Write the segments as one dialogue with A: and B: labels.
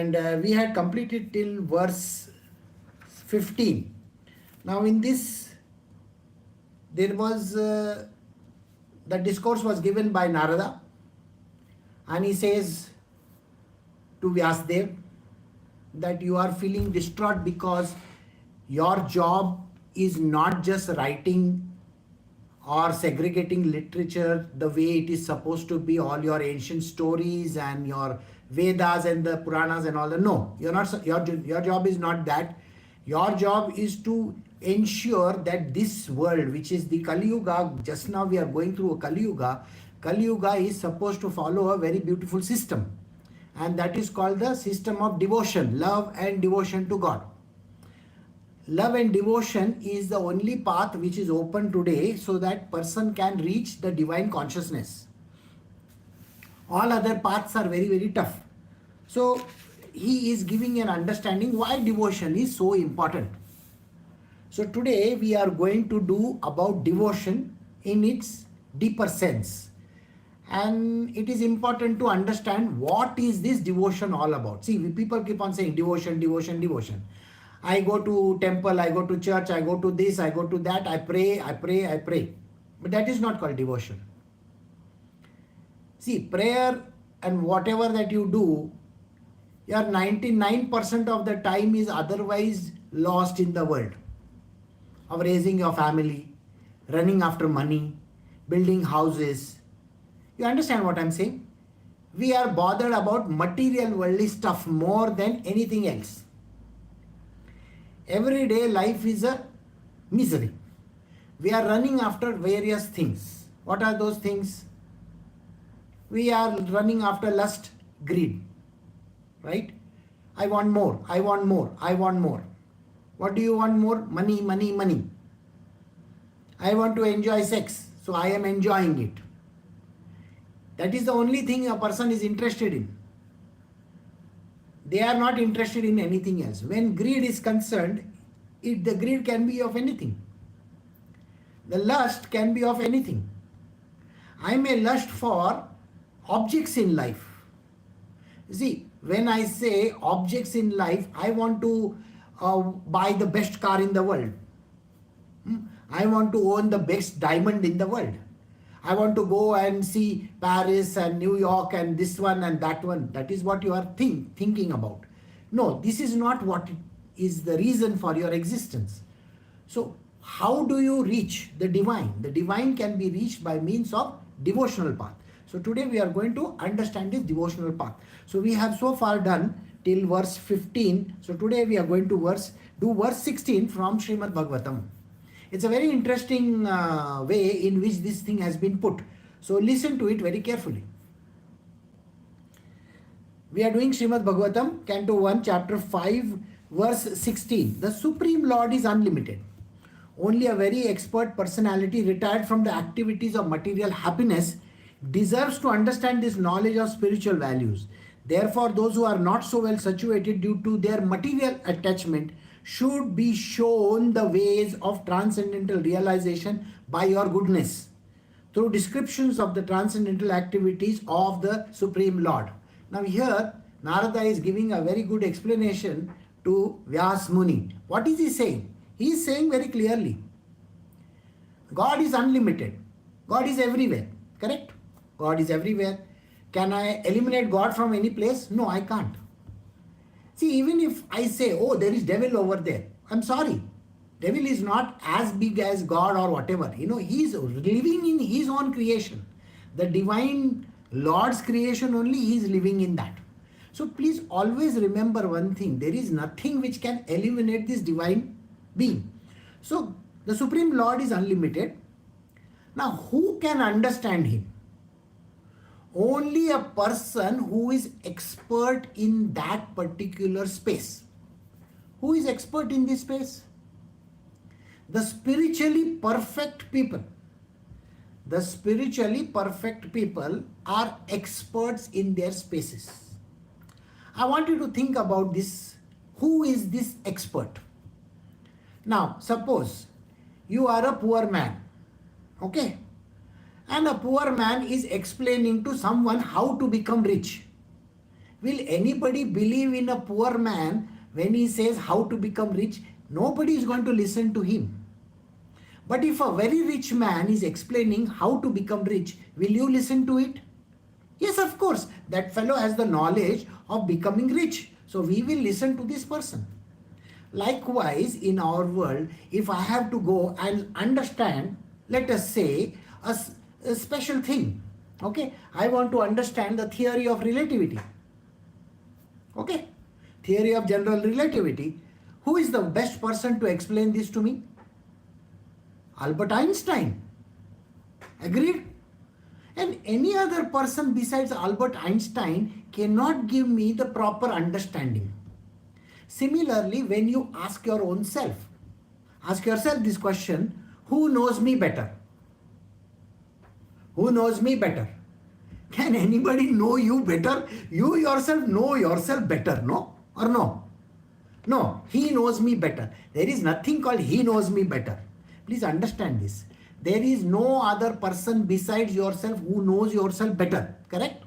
A: and we had completed till verse 15. Now in this, there was the discourse was given by Narada, and he says to Vyasdev that you are feeling distraught because your job is not just writing or segregating literature the way it is supposed to be, all your ancient stories and your Vedas and the Puranas and all that. No, you're not. Your job is not that. Your job is to ensure that this world, which is the Kali Yuga, just now we are going through a Kali Yuga. Kali Yuga is supposed to follow a very beautiful system, and that is called the system of devotion, love and devotion to God. Love and devotion is the only path which is open today so that person can reach the divine consciousness. All other paths are very, very tough. So he is giving an understanding why devotion is so important. So today we are going to do about devotion in its deeper sense. And it is important to understand what is this devotion all about. See, people keep on saying devotion, devotion, devotion. I go to temple, I go to church, I go to this, I go to that, I pray, I pray, I pray. But that is not called devotion. See, prayer and whatever that you do, your 99% of the time is otherwise lost in the world of raising your family, running after money, building houses. You understand what I'm saying? We are bothered about material worldly stuff more than anything else. Everyday life is a misery. We are running after various things. What are those things? We are running after lust, greed, right? I want more, I want more, I want more. What do you want more? Money, money, money. I want to enjoy sex, so I am enjoying it. That is the only thing a person is interested in. They are not interested in anything else. When greed is concerned, the greed can be of anything. The lust can be of anything. I may lust for objects in life. See, when I say objects in life, I want to buy the best car in the world. I want to own the best diamond in the world. I want to go and see Paris and New York and this one and that one. That is what you are thinking about. No, this is not what is the reason for your existence. So how do you reach the divine? The divine can be reached by means of devotional path. So today we are going to understand this devotional path. So we have so far done till verse 15. So today we are going to do verse 16 from Srimad Bhagavatam. It's a very interesting way in which this thing has been put. So listen to it very carefully. We are doing Srimad Bhagavatam, Canto 1, Chapter 5, verse 16. The Supreme Lord is unlimited. Only a very expert personality retired from the activities of material happiness deserves to understand this knowledge of spiritual values. Therefore, those who are not so well situated due to their material attachment should be shown the ways of transcendental realization by your goodness through descriptions of the transcendental activities of the Supreme Lord. Now here Narada is giving a very good explanation to Vyas Muni. What is he saying? He is saying very clearly, God is unlimited. God is everywhere. Correct? God is everywhere. Can I eliminate God from any place? No, I can't. See, even if I say, oh, there is devil over there, I'm sorry. Devil is not as big as God or whatever. You know, he is living in his own creation. The divine Lord's creation only, he is living in that. So please always remember one thing. There is nothing which can eliminate this divine being. So the Supreme Lord is unlimited. Now who can understand him? Only a person who is expert in that particular space. Who is expert in this space? The spiritually perfect people. The spiritually perfect people are experts in their spaces. I want you to think about this. Who is this expert? Now, suppose you are a poor man. Okay? And a poor man is explaining to someone how to become rich. Will anybody believe in a poor man when he says how to become rich? Nobody is going to listen to him. But if a very rich man is explaining how to become rich, will you listen to it? Yes, of course. That fellow has the knowledge of becoming rich. So we will listen to this person. Likewise, in our world, if I have to go and understand, let us say, a special thing. Okay, I want to understand the theory of relativity. Okay, theory of general relativity. Who is the best person to explain this to me? Albert Einstein. Agreed? And any other person besides Albert Einstein cannot give me the proper understanding. Similarly, when you ask your own self, ask yourself this question, who knows me better? Who knows me better? Can anybody know you better? You yourself know yourself better, no? Or no? No, he knows me better. There is nothing called he knows me better. Please understand this. There is no other person besides yourself who knows yourself better. Correct?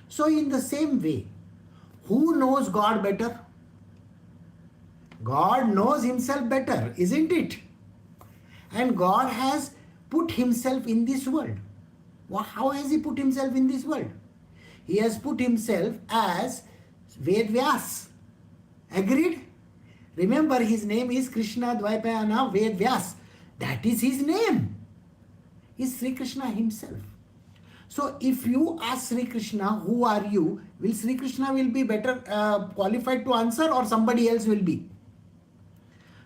A: So in the same way, who knows God better? God knows himself better, isn't it? And God has put himself in this world. How has he put himself in this world? He has put himself as Vedvyas. Agreed? Remember, his name is Krishna Dvaipayana Vedvyas. That is his name. Is Shri Krishna himself. So if you ask Shri Krishna, who are you? Will Shri Krishna will be better qualified to answer, or somebody else will be?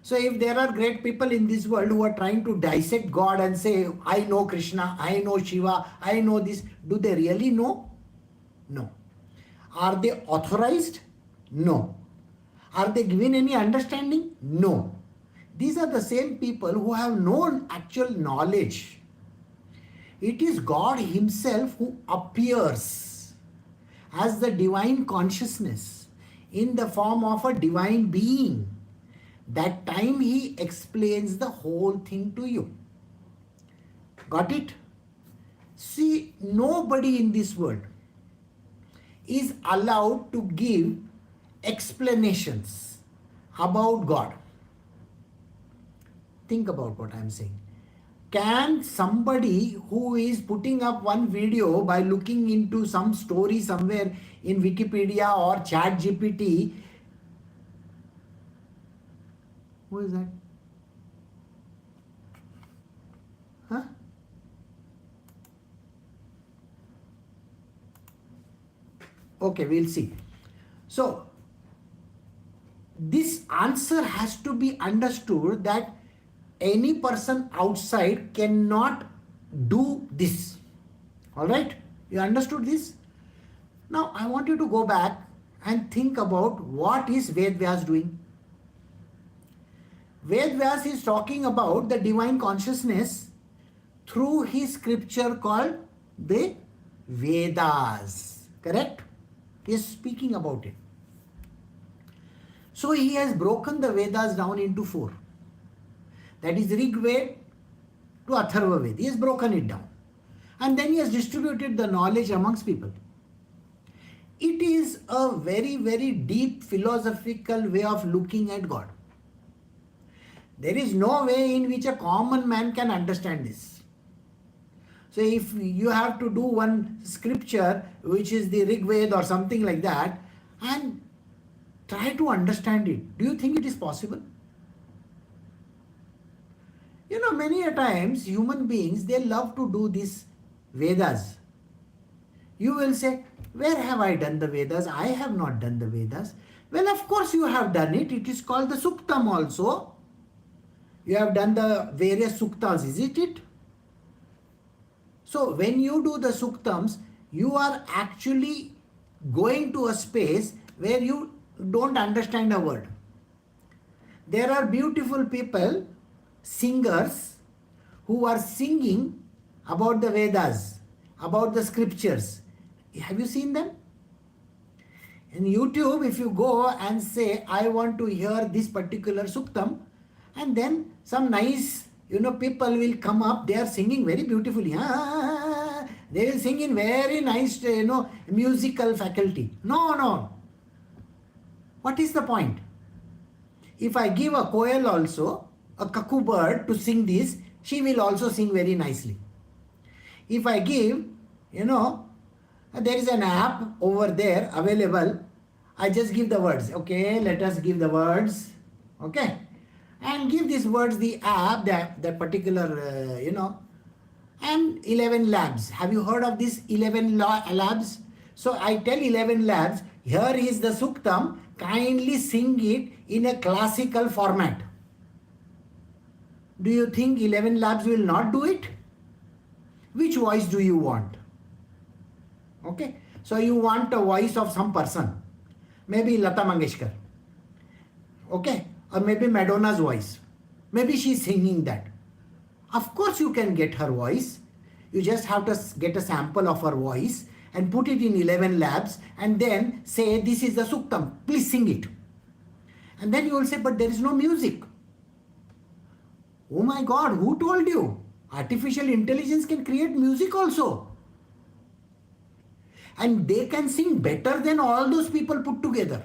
A: So if there are great people in this world who are trying to dissect God and say, I know Krishna, I know Shiva, I know this, do they really know? No. Are they authorized? No. Are they given any understanding? No. These are the same people who have no actual knowledge. It is God himself who appears as the divine consciousness in the form of a divine being. That time he explains the whole thing to you. Got it? See, nobody in this world is allowed to give explanations about God. Think about what I am saying. Can somebody who is putting up one video by looking into some story somewhere in Wikipedia or ChatGPT, who is that? Huh? Okay, we'll see. So, this answer has to be understood that any person outside cannot do this. Alright? You understood this? Now, I want you to go back and think about what is Vedvyas doing. Vedvyas is talking about the divine consciousness through his scripture called the Vedas. Correct? He is speaking about it. So he has broken the Vedas down into 4. That is Rig Veda to Atharva Veda. He has broken it down. And then he has distributed the knowledge amongst people. It is a very, very deep philosophical way of looking at God. There is no way in which a common man can understand this. So if you have to do one scripture, which is the Rig Veda or something like that, and try to understand it, do you think it is possible? You know, many a times human beings, they love to do these Vedas. You will say, where have I done the Vedas? I have not done the Vedas. Well, of course you have done it. It is called the Suktam also. You have done the various Suktas, isn't it? So when you do the Suktams, you are actually going to a space where you don't understand a word. There are beautiful people, singers, who are singing about the Vedas, about the scriptures. Have you seen them? In YouTube, if you go and say, I want to hear this particular Suktam, and then some nice, people will come up, they are singing very beautifully. They will sing in very nice, musical faculty. No, no. What is the point? If I give a koel also, a cuckoo bird to sing this, she will also sing very nicely. If I give, there is an app over there available. I just give the words. Okay, let us give the words. Okay. And give these words the app, that particular, and 11 labs. Have you heard of these 11 labs? So I tell 11 labs, here is the Suktam, kindly sing it in a classical format. Do you think 11 labs will not do it? Which voice do you want? Okay, so you want a voice of some person, maybe Lata Mangeshkar, okay, or maybe Madonna's voice. Maybe she's singing that. Of course you can get her voice. You just have to get a sample of her voice and put it in 11 labs and then say, this is the Suktam, please sing it. And then you will say, but there is no music. Oh my God, who told you? Artificial intelligence can create music also. And they can sing better than all those people put together.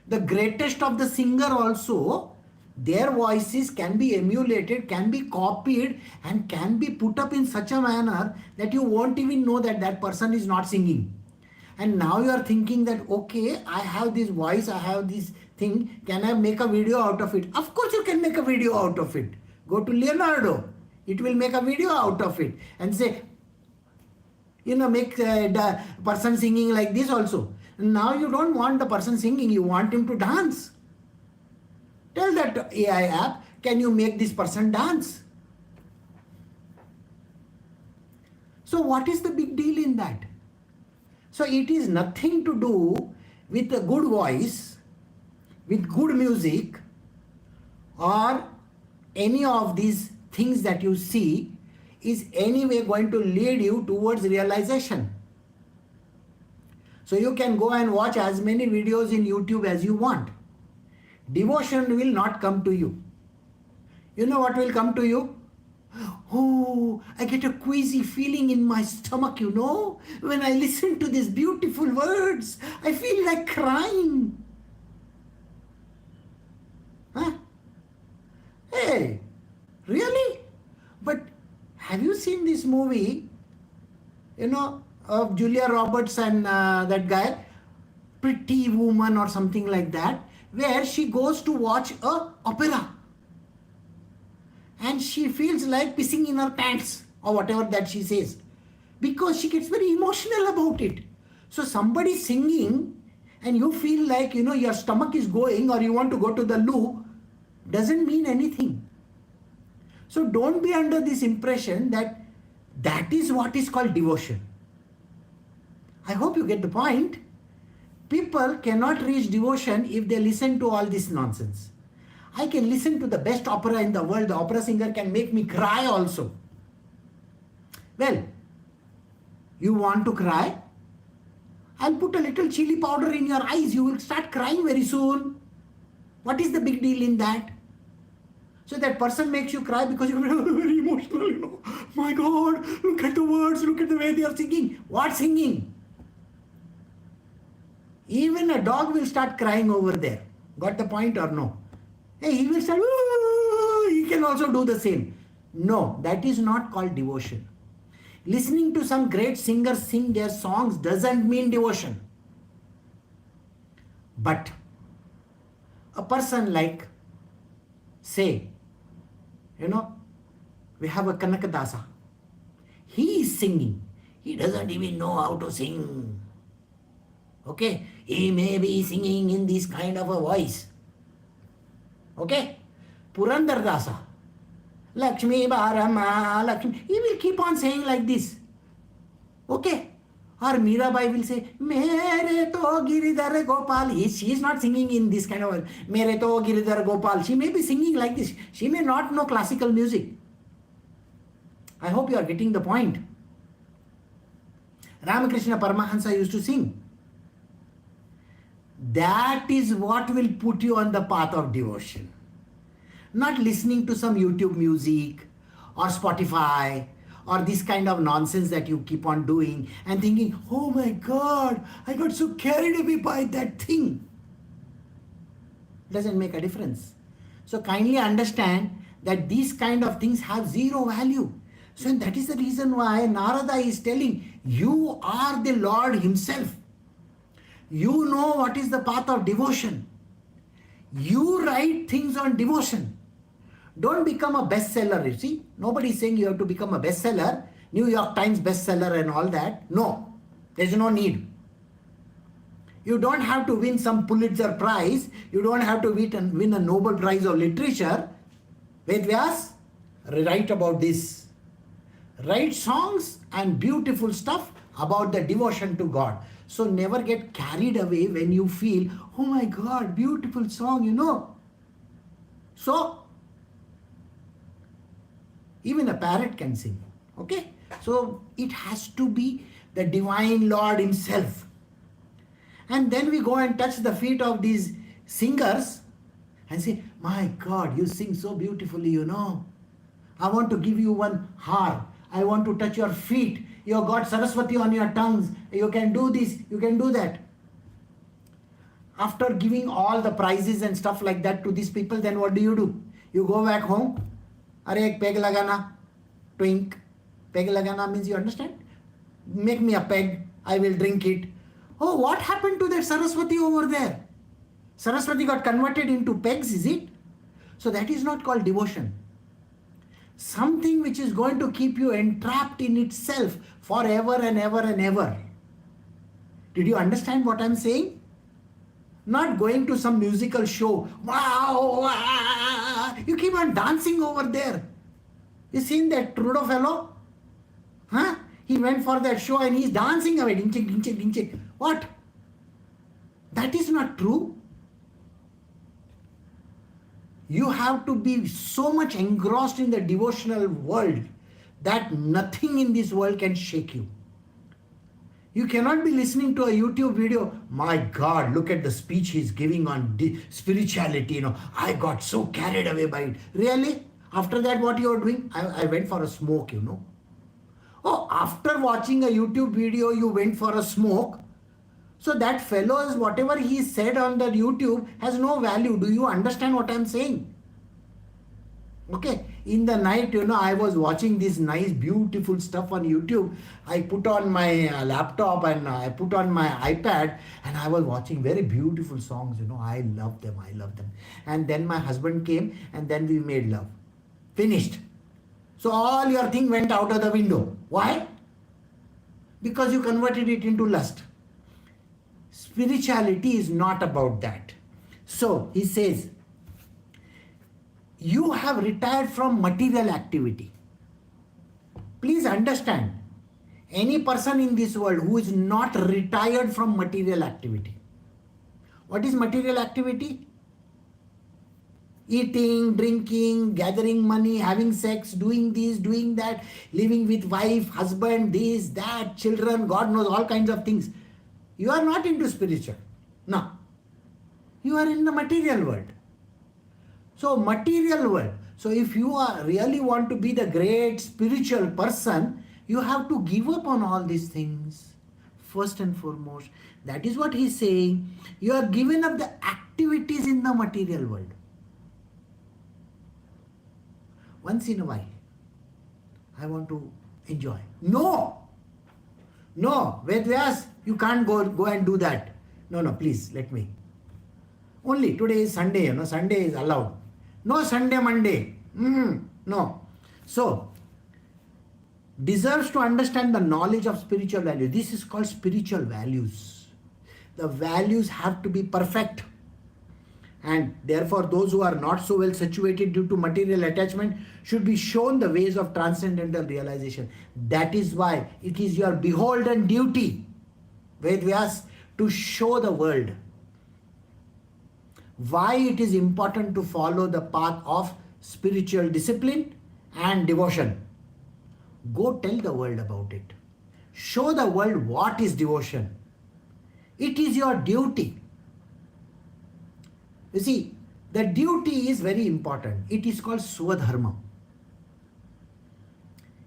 A: The greatest of the singer also, their voices can be emulated, can be copied, and can be put up in such a manner that you won't even know that that person is not singing. And now you are thinking that, okay, I have this voice, I have this thing, can I make a video out of it? Of course you can make a video out of it. Go to Leonardo, it will make a video out of it and say, make the person singing like this also. Now you don't want the person singing, you want him to dance. Tell that AI app, can you make this person dance? So what is the big deal in that? So it is nothing to do with a good voice, with good music, or any of these things that you see is anyway going to lead you towards realization. So you can go and watch as many videos in YouTube as you want. Devotion will not come to you. You know what will come to you? Oh, I get a queasy feeling in my stomach, when I listen to these beautiful words. I feel like crying. Huh? Hey, really? But have you seen this movie, of Julia Roberts and that guy, Pretty Woman or something like that, where she goes to watch a opera and she feels like pissing in her pants or whatever that she says, because she gets very emotional about it. So somebody singing and you feel like, your stomach is going or you want to go to the loo, doesn't mean anything. So don't be under this impression that that is what is called devotion. I hope you get the point. People cannot reach devotion if they listen to all this nonsense. I can listen to the best opera in the world. The opera singer can make me cry also. Well, you want to cry? I'll put a little chili powder in your eyes. You will start crying very soon. What is the big deal in that? So that person makes you cry because you're very emotional, My God, look at the words, look at the way they are singing. What singing? Even a dog will start crying over there. Got the point or no? Hey, he will start, he can also do the same. No, that is not called devotion. Listening to some great singers sing their songs doesn't mean devotion. But a person like, say, we have a Kanakadasa. He is singing. He doesn't even know how to sing. Okay? He may be singing in this kind of a voice. Okay? Purandar Dasa. Lakshmi Bharama, Lakshmi. He will keep on saying like this. Okay? Or Mirabai will say, Mere to Giridhar Gopal. She is not singing in this kind of, Mere to Giridhar Gopal. She may be singing like this. She may not know classical music. I hope you are getting the point. Ramakrishna Paramahansa used to sing. That is what will put you on the path of devotion. Not listening to some YouTube music or Spotify or this kind of nonsense that you keep on doing and thinking, oh my God, I got so carried away by that thing. Doesn't make a difference. So kindly understand that these kind of things have zero value. So that is the reason why Narada is telling, you are the Lord himself. You know what is the path of devotion. You write things on devotion. Don't become a bestseller, you see. Nobody is saying you have to become a bestseller, New York Times bestseller and all that. No, there's no need. You don't have to win some Pulitzer Prize. You don't have to win a Nobel Prize of Literature. Vedvyas, write about this. Write songs and beautiful stuff about the devotion to God. So never get carried away when you feel, oh my God, beautiful song, you know. So, even a parrot can sing. Okay? So, it has to be the divine Lord himself. And then we go and touch the feet of these singers and say, my God, you sing so beautifully, you know. I want to give you one har. I want to touch your feet. You have got Saraswati on your tongues. You can do this, you can do that. After giving all the prizes and stuff like that to these people, then what do? You go back home. Are ek peg lagana? Twink. Peg lagana means, you understand? Make me a peg. I will drink it. Oh, what happened to that Saraswati over there? Saraswati got converted into pegs, is it? So that is not called devotion. Something which is going to keep you entrapped in itself forever and ever and ever. Did you understand what I'm saying? Not going to some musical show. Wow! Ah, you keep on dancing over there. You seen that Trudeau fellow? Huh? He went for that show and he's dancing away. Ding chick, ding chick, ding chick. What? That is not true. You have to be so much engrossed in the devotional world that nothing in this world can shake you. You cannot be listening to a YouTube video. My God, look at the speech he's giving on spirituality. You know, I got so carried away by it. Really? After that, what you are doing? I went for a smoke, you know. Oh, after watching a YouTube video, you went for a smoke. So that fellow's, whatever he said on the YouTube has no value. Do you understand what I'm saying? Okay. In the night, you know, I was watching this nice, beautiful stuff on YouTube. I put on my laptop and I put on my iPad and I was watching very beautiful songs. You know, I love them. I love them. And then my husband came and then we made love. Finished. So all your thing went out of the window. Why? Because you converted it into lust. Spirituality is not about that. So he says, you have retired from material activity. Please understand, any person in this world who is not retired from material activity. What is material activity? Eating, drinking, gathering money, having sex, doing this, doing that, living with wife, husband, this, that, children, God knows, all kinds of things. You are not into spiritual. No. You are in the material world. So material world. So if you are really want to be the great spiritual person, you have to give up on all these things. First and foremost. That is what he is saying. You are given up the activities in the material world. Once in a while, I want to enjoy. No. No, Vedvyas, you can't go and do that. No, please, let me. Only today is Sunday, you know, Sunday is allowed. No Sunday, Monday. No. So, deserves to understand the knowledge of spiritual value. This is called spiritual values. The values have to be perfect. And therefore, those who are not so well situated due to material attachment should be shown the ways of transcendental realization. That is why it is your beholden duty, Vedvyas, to show the world why it is important to follow the path of spiritual discipline and devotion. Go tell the world about it. Show the world what is devotion. It is your duty. You see, the duty is very important. It is called Swadharma.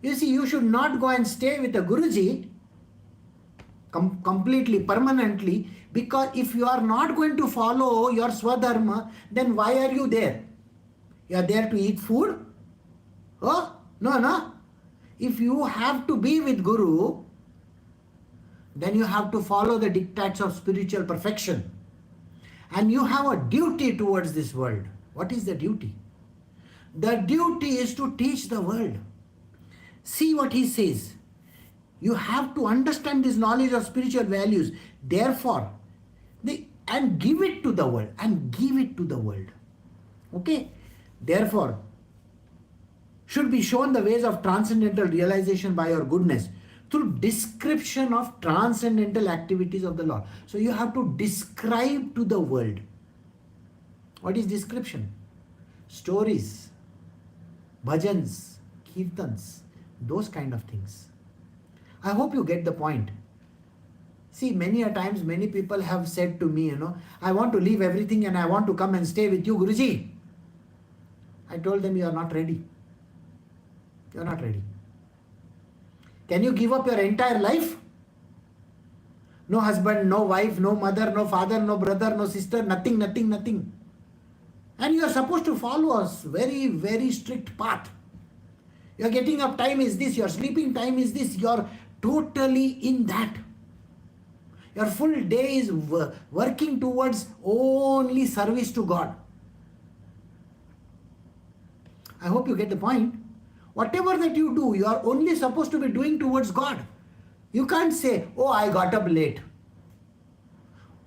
A: You see, you should not go and stay with a Guruji completely, permanently, because if you are not going to follow your Swadharma, then why are you there? You are there to eat food? Oh, no. If you have to be with Guru, then you have to follow the dictates of spiritual perfection. And you have a duty towards this world. What is the duty? The duty is to teach the world. See what he says. You have to understand this knowledge of spiritual values. Therefore, and give it to the world. And give it to the world. Okay? Therefore, should be shown the ways of transcendental realization by your goodness through description of transcendental activities of the Lord. So you have to describe to the world. What is description? Stories, bhajans, kirtans, those kind of things. I hope you get the point. See, many a times, many people have said to me, I want to leave everything and I want to come and stay with you, Guruji. I told them, you are not ready. You are not ready. Can you give up your entire life? No husband, no wife, no mother, no father, no brother, no sister, nothing. And you are supposed to follow a very, very strict path. Your getting up time is this, your sleeping time is this, you are totally in that. Your full day is working towards only service to God. I hope you get the point. Whatever that you do, you are only supposed to be doing towards God. You can't say, oh, I got up late.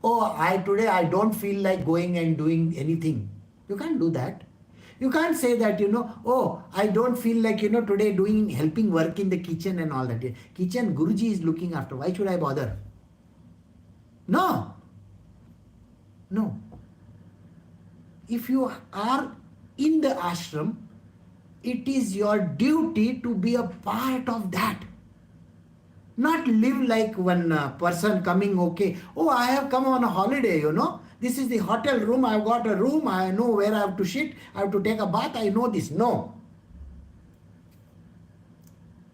A: Oh, today I don't feel like going and doing anything. You can't do that. You can't say that, oh, I don't feel like, today helping work in the kitchen and all that. Kitchen, Guruji is looking after. Why should I bother? No. If you are in the ashram, it is your duty to be a part of that. Not live like one person coming, okay, oh, I have come on a holiday, This is the hotel room, I've got a room, I know where I have to shit, I have to take a bath, I know this. No.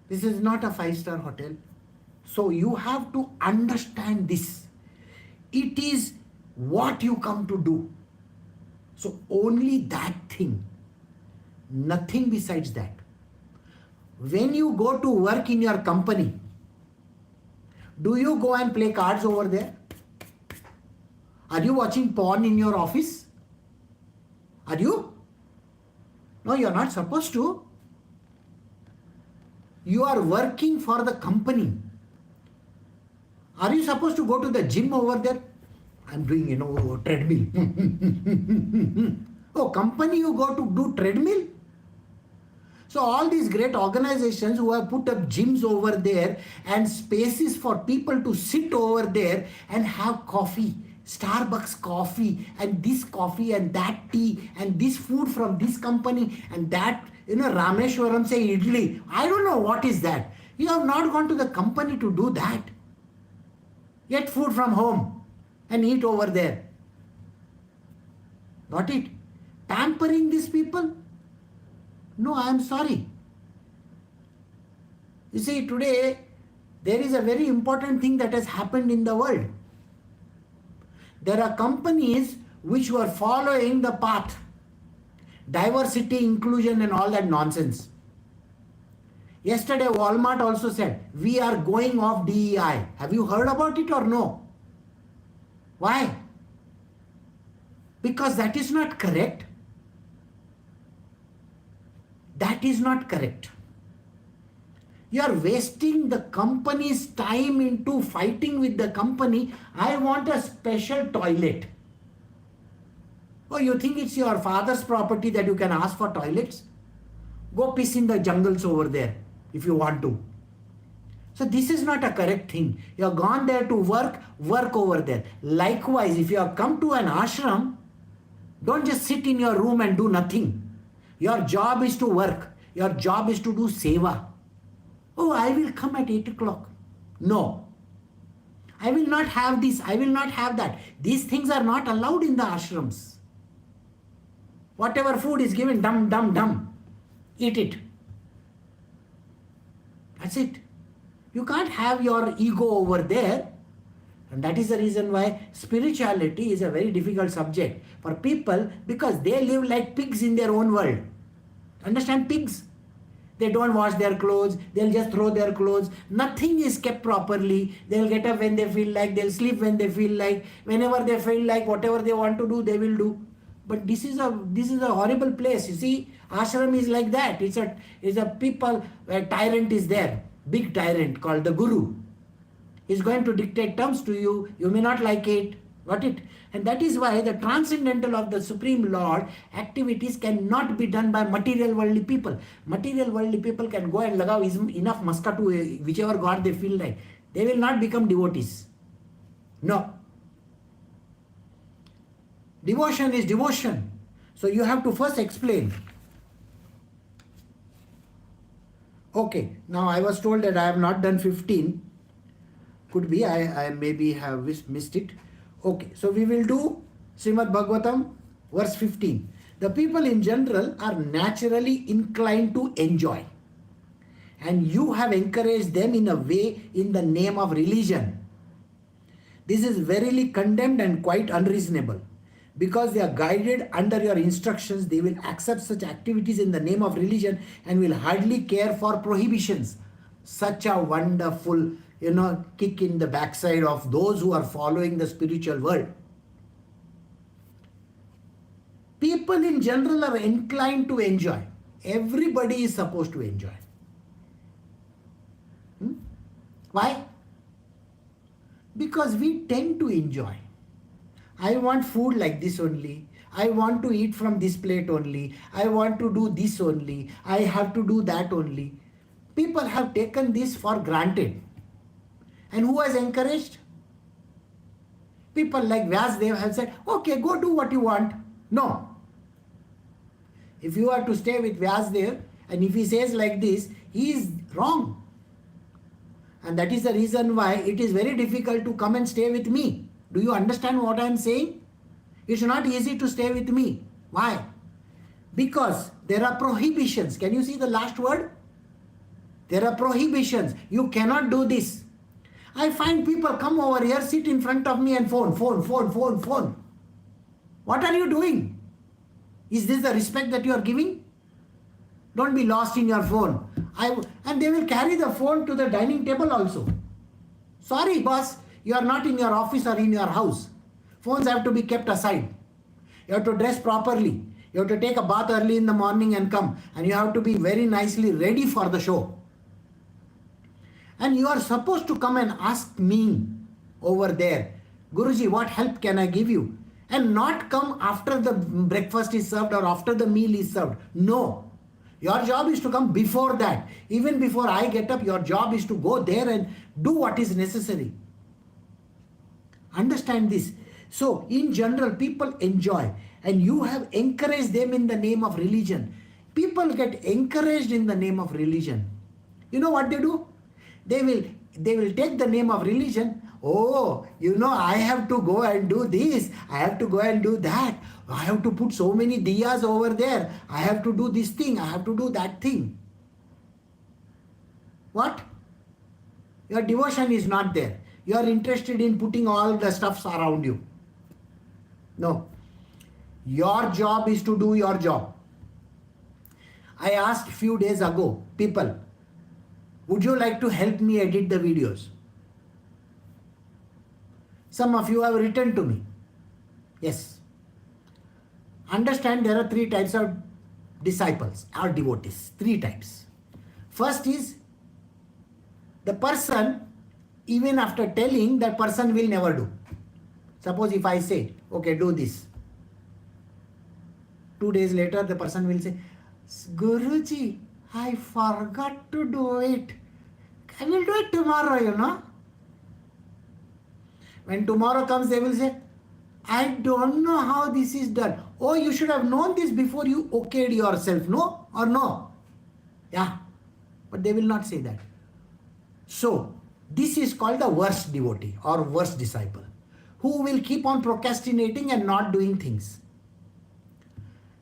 A: This is not a 5-star hotel. So you have to understand this. It is what you come to do. So only that thing. Nothing besides that. When you go to work in your company, do you go and play cards over there? Are you watching porn in your office? Are you? No, you are not supposed to. You are working for the company. Are you supposed to go to the gym over there? I'm doing, treadmill. Oh, company you go to do treadmill? So all these great organizations who have put up gyms over there and spaces for people to sit over there and have coffee, Starbucks coffee and this coffee and that tea and this food from this company and that, Rameshwaram say idli. I don't know what is that. You have not gone to the company to do that. Get food from home and eat over there. Got it? Pampering these people? No, I am sorry. You see, today there is a very important thing that has happened in the world. There are companies which were following the path, diversity, inclusion and all that nonsense. Yesterday Walmart also said, we are going off DEI. Have you heard about it or no? Why? Because that is not correct. That is not correct. You are wasting the company's time into fighting with the company. I want a special toilet. Oh, you think it's your father's property that you can ask for toilets? Go piss in the jungles over there if you want to. So this is not a correct thing. You have gone there to work over there. Likewise, if you have come to an ashram, don't just sit in your room and do nothing. Your job is to work. Your job is to do seva. Oh, I will come at 8 o'clock. No. I will not have this. I will not have that. These things are not allowed in the ashrams. Whatever food is given, dum. Eat it. That's it. You can't have your ego over there. And that is the reason why spirituality is a very difficult subject for people, because they live like pigs in their own world. Understand, pigs? They don't wash their clothes, they'll just throw their clothes. Nothing is kept properly. They'll get up when they feel like, they'll sleep when they feel like, whenever they feel like, whatever they want to do, they will do. But this is a horrible place. You see, ashram is like that. It's a people where tyrant is there, big tyrant called the Guru. Is going to dictate terms to you. You may not like it. Got it? And that is why the transcendental of the Supreme Lord activities cannot be done by material worldly people. Material worldly people can go and lagav enough maska to whichever God they feel like. They will not become devotees. No. Devotion is devotion. So you have to first explain. Okay, now I was told that I have not done 15. Could be, I maybe have missed it. Okay, so we will do Srimad Bhagavatam, verse 15. The people in general are naturally inclined to enjoy. And you have encouraged them in a way in the name of religion. This is verily condemned and quite unreasonable. Because they are guided under your instructions, they will accept such activities in the name of religion and will hardly care for prohibitions. Such a wonderful, kick in the backside of those who are following the spiritual world. People in general are inclined to enjoy. Everybody is supposed to enjoy. Why? Because we tend to enjoy. I want food like this only. I want to eat from this plate only. I want to do this only. I have to do that only. People have taken this for granted. And who has encouraged? People like Vyasdev have said, okay, go do what you want. No. If you are to stay with Vyasdev, and if he says like this, he is wrong. And that is the reason why it is very difficult to come and stay with me. Do you understand what I am saying? It's not easy to stay with me. Why? Because there are prohibitions. Can you see the last word? There are prohibitions. You cannot do this. I find people come over here, sit in front of me and phone. What are you doing? Is this the respect that you are giving? Don't be lost in your phone. And they will carry the phone to the dining table also. Sorry, boss, you are not in your office or in your house. Phones have to be kept aside. You have to dress properly. You have to take a bath early in the morning and come. And you have to be very nicely ready for the show. And you are supposed to come and ask me over there, Guruji, what help can I give you? And not come after the breakfast is served or after the meal is served. No. Your job is to come before that. Even before I get up, your job is to go there and do what is necessary. Understand this. So, in general, people enjoy. And you have encouraged them in the name of religion. People get encouraged in the name of religion. You know what they do? They will take the name of religion. Oh, I have to go and do this. I have to go and do that. I have to put so many diyas over there. I have to do this thing. I have to do that thing. What? Your devotion is not there. You are interested in putting all the stuffs around you. No. Your job is to do your job. I asked few days ago, people, would you like to help me edit the videos? Some of you have written to me. Yes. Understand, there are 3 types of disciples or devotees. 3 types. First is the person, even after telling, that person will never do. Suppose if I say, okay, do this. 2 days later, the person will say, Guruji, I forgot to do it. I will do it tomorrow, When tomorrow comes, they will say, I don't know how this is done. Oh, you should have known this before you okayed yourself. No or no? Yeah. But they will not say that. So, this is called the worst devotee or worst disciple, who will keep on procrastinating and not doing things.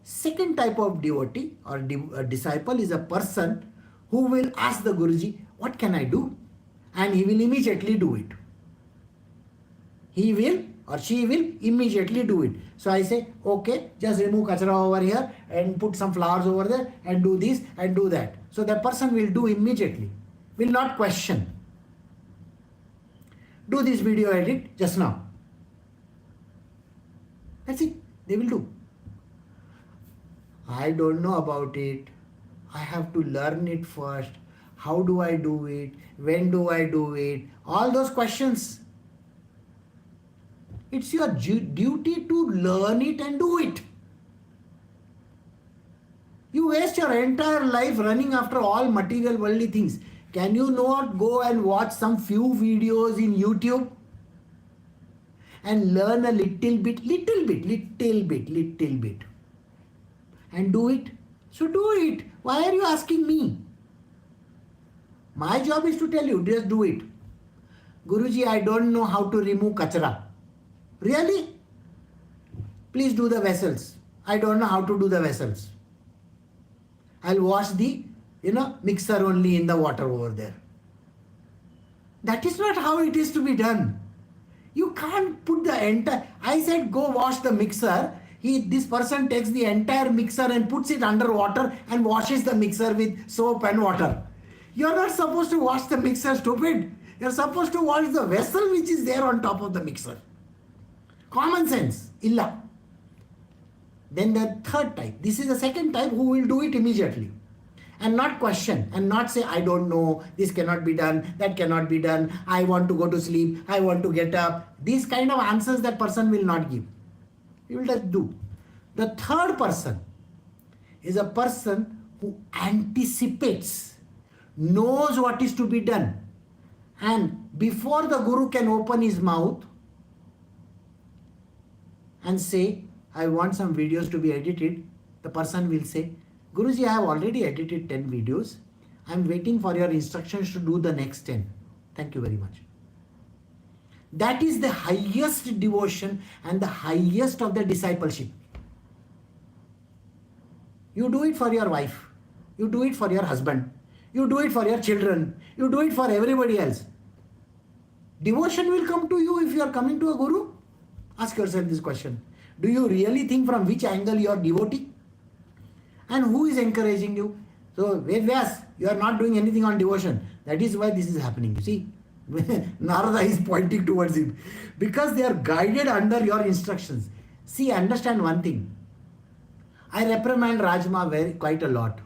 A: Second type of devotee or disciple is a person who will ask the Guruji, What can I do? And he will immediately do it. He will or she will immediately do it. So I say, okay, just remove kachra over here and put some flowers over there and do this and do that. So the person will do immediately, will not question. Do this video edit just now. That's it. They will do. I don't know about it. I have to learn it first. How do I do it? When do I do it? All those questions. It's your duty to learn it and do it. You waste your entire life running after all material worldly things. Can you not go and watch some few videos in YouTube and learn a little bit and do it? So do it. Why are you asking me? My job is to tell you, just do it. Guruji, I don't know how to remove kachra. Really? Please do the vessels. I don't know how to do the vessels. I'll wash the, mixer only in the water over there. That is not how it is to be done. You can't put the entire... I said go wash the mixer. This person takes the entire mixer and puts it under water and washes the mixer with soap and water. You're not supposed to wash the mixer, stupid. You're supposed to wash the vessel which is there on top of the mixer. Common sense. Illa. Then the third type. This is the second type who will do it immediately. And not question and not say, I don't know, this cannot be done, that cannot be done, I want to go to sleep, I want to get up. These kind of answers that person will not give. He will just do. The third person is a person who anticipates, knows what is to be done. And before the Guru can open his mouth and say, I want some videos to be edited, the person will say, Guruji, I have already edited 10 videos. I am waiting for your instructions to do the next 10. Thank you very much. That is the highest devotion and the highest of the discipleship. You do it for your wife. You do it for your husband. You do it for your children. You do it for everybody else. Devotion will come to you if you are coming to a Guru. Ask yourself this question. Do you really think from which angle you are devotee? And who is encouraging you? So, Vedvyas, you are not doing anything on devotion. That is why this is happening. You see, Narada is pointing towards him. Because they are guided under your instructions. See, understand one thing. I reprimand Rajma quite a lot.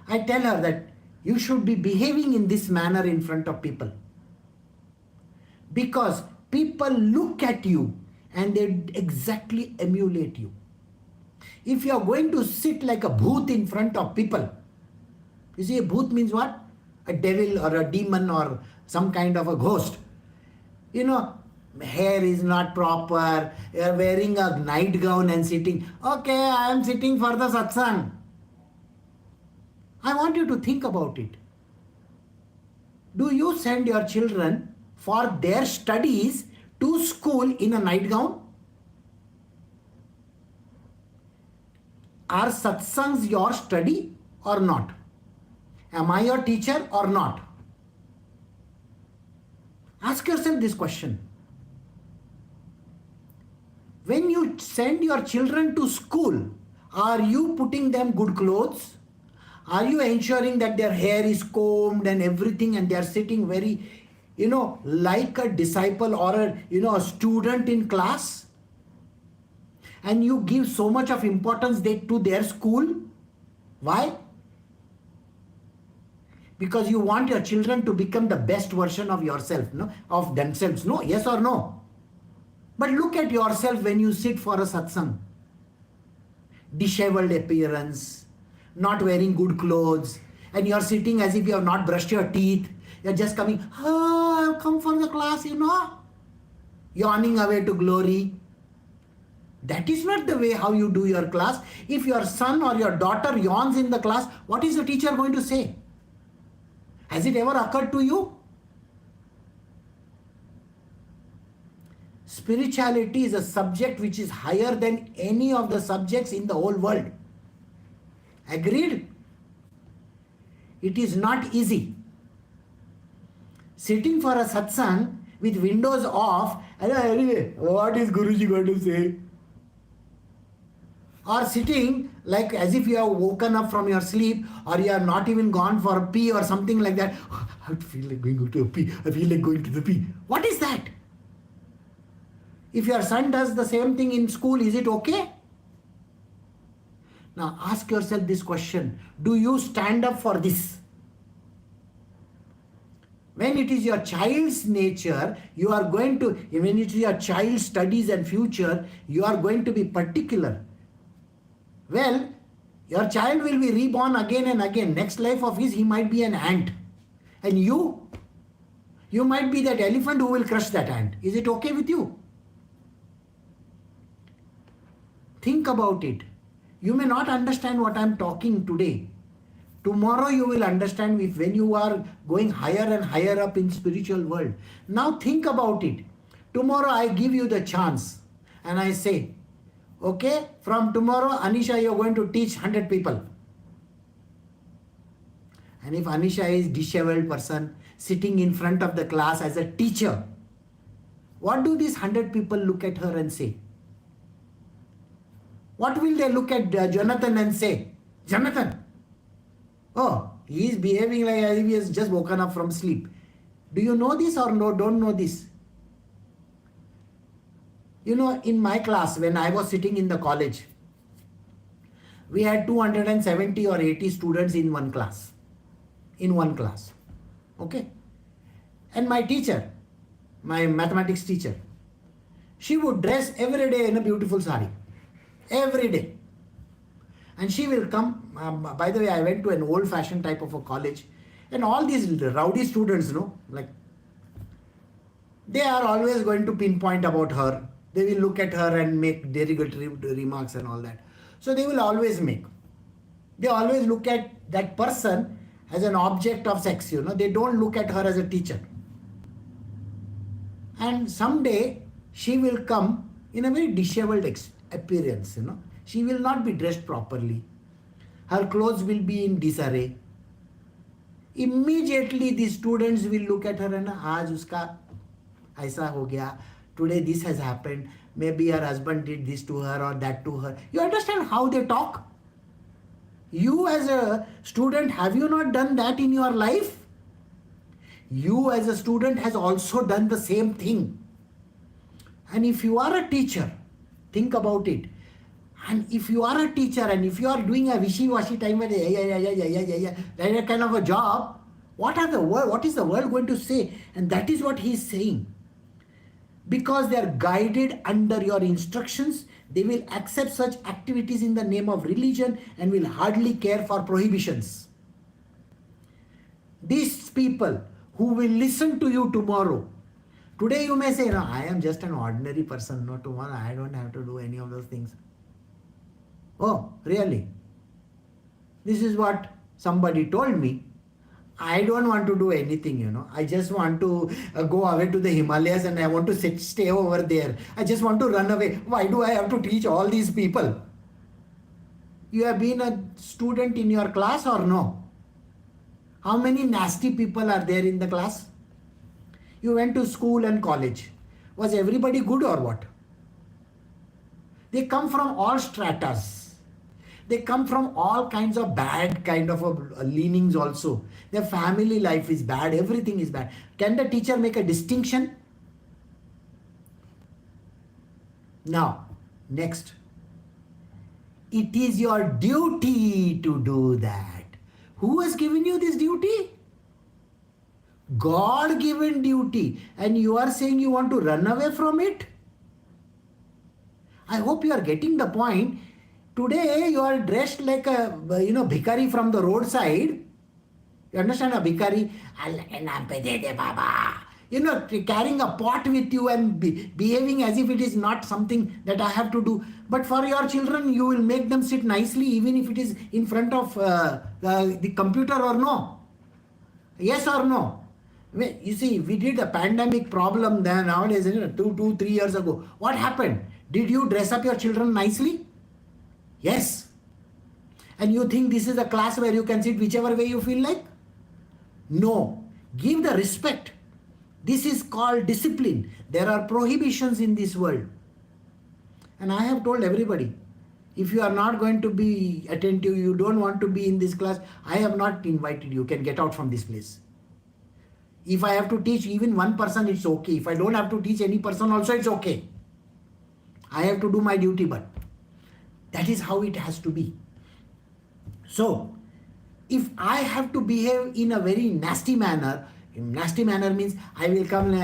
A: I tell her that you should be behaving in this manner in front of people. Because people look at you and they exactly emulate you. If you are going to sit like a bhoot in front of people, you see, a bhoot means what? A devil or a demon or some kind of a ghost. Hair is not proper, you are wearing a nightgown and sitting. Okay, I am sitting for the satsang. I want you to think about it. Do you send your children for their studies to school in a nightgown? Are satsangs your study or not? Am I your teacher or not? Ask yourself this question. When you send your children to school, are you putting them good clothes? Are you ensuring that their hair is combed and everything and they are sitting very, like a disciple or a student in class? And you give so much of importance to their school? Why? Because you want your children to become the best version of yourself, of themselves. No? Yes or no? But look at yourself when you sit for a satsang. Disheveled appearance, not wearing good clothes, and you're sitting as if you have not brushed your teeth. You're just coming, I've come for the class, yawning away to glory. That is not the way how you do your class. If your son or your daughter yawns in the class, what is the teacher going to say? Has it ever occurred to you? Spirituality is a subject which is higher than any of the subjects in the whole world. Agreed? It is not easy. sitting for a satsang with windows off, what is Guruji going to say? Or sitting like as if you have woken up from your sleep, or you are not even gone for a pee or something like that. I feel like going to a pee. I feel like going to the pee. What is that? If your son does the same thing in school, is it okay? Now ask yourself this question. Do you stand up for this? When it is your child's nature, you are going to, when it is your child's studies and future, you are going to be particular. Well, your child will be reborn again and again. Next life of his, he might be an ant. And you might be that elephant who will crush that ant. Is it okay with you? Think about it. You may not understand what I am talking today. Tomorrow you will understand when you are going higher and higher up in spiritual world. Now think about it. Tomorrow I give you the chance and I say, okay, from tomorrow, Anisha, you are going to teach 100 people. And if Anisha is disheveled person sitting in front of the class as a teacher, what do these 100 people look at her and say? What will they look at Jonathan and say? Jonathan, oh, he is behaving like as if he has just woken up from sleep. Do you know this or no? Don't know this? You know, in my class, when I was sitting in the college, we had 270 or 80 students in one class. Okay? And my teacher, my mathematics teacher, she would dress every day in a beautiful sari. Every day. And she will come, by the way, I went to an old-fashioned type of a college, and all these rowdy students, like, they are always going to pinpoint about her. They will look at her and make derogatory remarks and all that. So they will always make. They always look at that person as an object of sex, They don't look at her as a teacher. And someday she will come in a very disheveled appearance, She will not be dressed properly. Her clothes will be in disarray. Immediately the students will look at her and, aaj uska aisa ho gaya. Today this has happened. Maybe her husband did this to her or that to her. You understand how they talk? You as a student, have you not done that in your life? You as a student has also done the same thing. And if you are a teacher, think about it. And if you are a teacher and if you are doing a wishy-washy time, that kind of a job, what is the world going to say? And that is what he is saying. Because they are guided under your instructions, they will accept such activities in the name of religion and will hardly care for prohibitions. These people who will listen to you tomorrow, today you may say, no, I am just an ordinary person. No, tomorrow I don't have to do any of those things. Oh, really? This is what somebody told me. I don't want to do anything, I just want to go away to the Himalayas and I want to stay over there. I just want to run away. Why do I have to teach all these people? You have been a student in your class or no? How many nasty people are there in the class? You went to school and college. Was everybody good or what? They come from all stratas. They come from all kinds of bad kind of leanings also. Their family life is bad. Everything is bad. Can the teacher make a distinction? Now, next. It is your duty to do that. Who has given you this duty? God-given duty. And you are saying you want to run away from it? I hope you are getting the point. Today you are dressed like a bhikari from the roadside. You understand, a bhikari? Carrying a pot with you and behaving as if it is not something that I have to do. But for your children, you will make them sit nicely even if it is in front of the computer or no. Yes or no? You see, we did a pandemic problem then nowadays, 2-3 years ago. What happened? Did you dress up your children nicely? Yes. And you think this is a class where you can sit whichever way you feel like? No. Give the respect. This is called discipline. There are prohibitions in this world. And I have told everybody, if you are not going to be attentive, you don't want to be in this class, I have not invited you. You can get out from this place. If I have to teach even one person, it's okay. If I don't have to teach any person also, it's okay. I have to do my duty, but that is how it has to be. So, if I have to behave in a very nasty manner means I will come,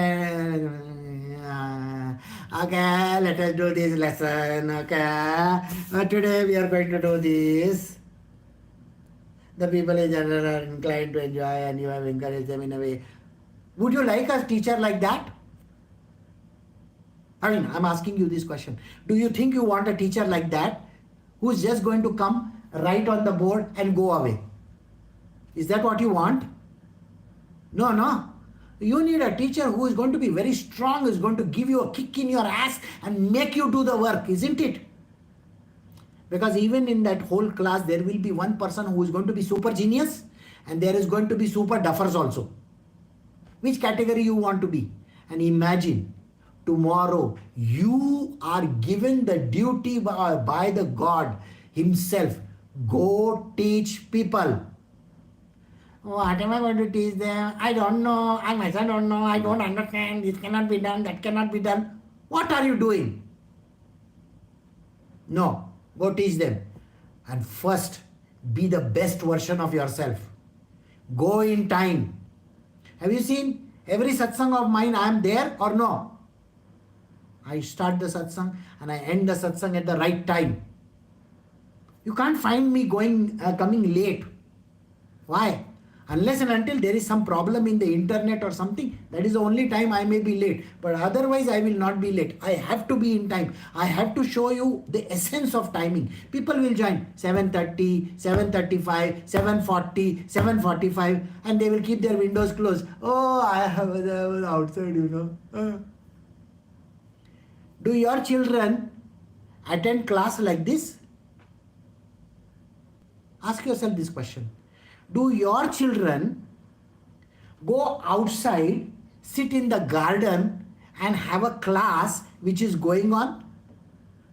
A: okay, let us do this lesson, okay, today we are going to do this. The people in general are inclined to enjoy and you have encouraged them in a way. Would you like a teacher like that? I mean, I'm asking you this question. Do you think you want a teacher like that who is just going to come, write on the board and go away? Is that what you want? No. You need a teacher who is going to be very strong, who is going to give you a kick in your ass and make you do the work, isn't it? Because even in that whole class, there will be one person who is going to be super genius and there is going to be super duffers also. Which category you want to be? And imagine, tomorrow you are given the duty by the God himself. Go teach people. What am I going to teach them? I don't know. I myself don't know. I don't understand. This cannot be done. That cannot be done. What are you doing? No. Go teach them. And first, be the best version of yourself. Go in time. Have you seen every satsang of mine? I am there or no? I start the satsang and I end the satsang at the right time. You can't find me coming late. Why? Unless and until there is some problem in the internet or something, that is the only time I may be late. But otherwise I will not be late. I have to be in time. I have to show you the essence of timing. People will join 7:30, 7:35, 7:40, 7:45 and they will keep their windows closed. Oh, I was outside, Do your children attend class like this? Ask yourself this question. Do your children go outside, sit in the garden and have a class which is going on?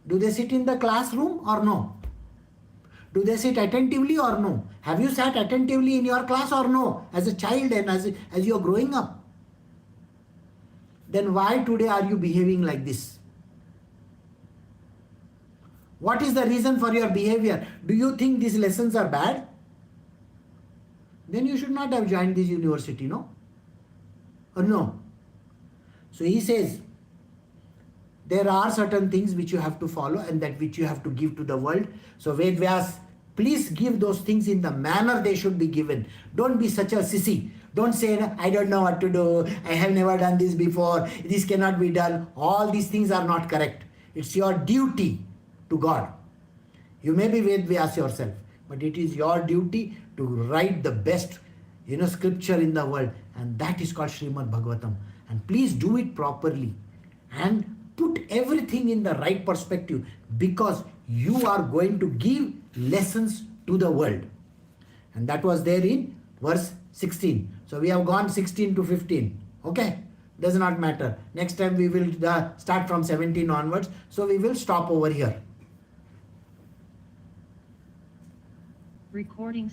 A: Do they sit in the classroom or no? Do they sit attentively or no? Have you sat attentively in your class or no? As a child and as you are growing up. Then why today are you behaving like this? What is the reason for your behavior? Do you think these lessons are bad? Then you should not have joined this university, no? Or no? So he says, there are certain things which you have to follow and that which you have to give to the world. So Vedvyas, please give those things in the manner they should be given. Don't be such a sissy. Don't say, I don't know what to do. I have never done this before. This cannot be done. All these things are not correct. It's your duty to God. You may be Vedvyas yourself, but it is your duty to write the best, scripture in the world. And that is called Srimad Bhagavatam. And please do it properly. And put everything in the right perspective because you are going to give lessons to the world. And that was there in verse 16. So we have gone 16 to 15. Okay? Does not matter. Next time we will start from 17 onwards. So we will stop over here.
B: Recording